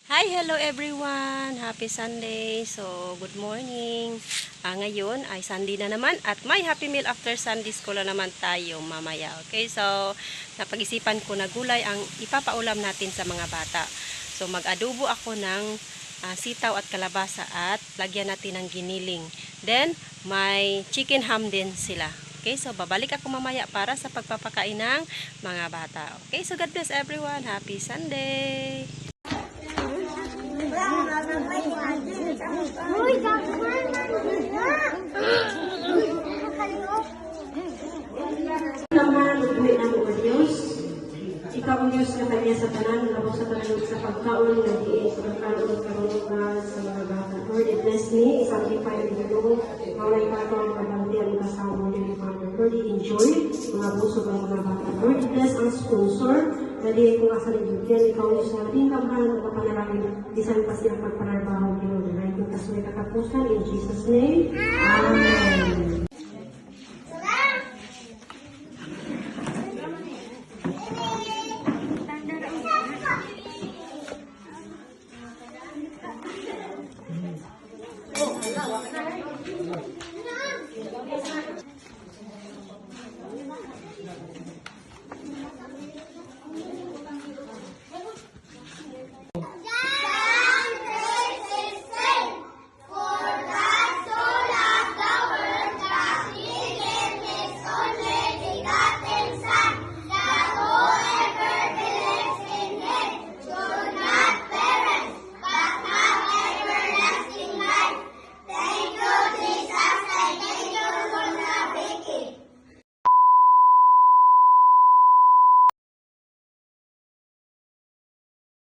Hi, hello everyone! Happy Sunday! So, good morning! Ngayon ay Sunday na naman at may Happy Meal after Sunday school na naman tayo mamaya. Okay, so napag-isipan ko na gulay ang ipapaulam natin sa mga bata. So, mag-adobo ako ng sitaw at kalabasa at lagyan natin ng giniling. Then, may chicken ham din sila. Okay, so babalik ako mamaya para sa pagpapakain ng mga bata. Okay, so God bless everyone! Happy Sunday! Naman, nagbuhi ng mga Diyos. Ikaw ang Diyos na kanya sa tanan, labos sa tanan sa pagkaon na diin sa pagkaon karunungan sa mga bata. Lord, i-bless me, i-sanctify ang gano'n, mawalay ka ito ang kabanti ang kasama mo din, Father. Lord, i-enjoy mga buso ng mga bata. Lord, i-bless ang sponsor, na diin kung asa rin yun. Ikaw ang Diyos na natin kamahal ng kapanalangin, disan pa silang pagpanarbaho, Lord. Na ito kasway katapusan, in Jesus' name, Amen.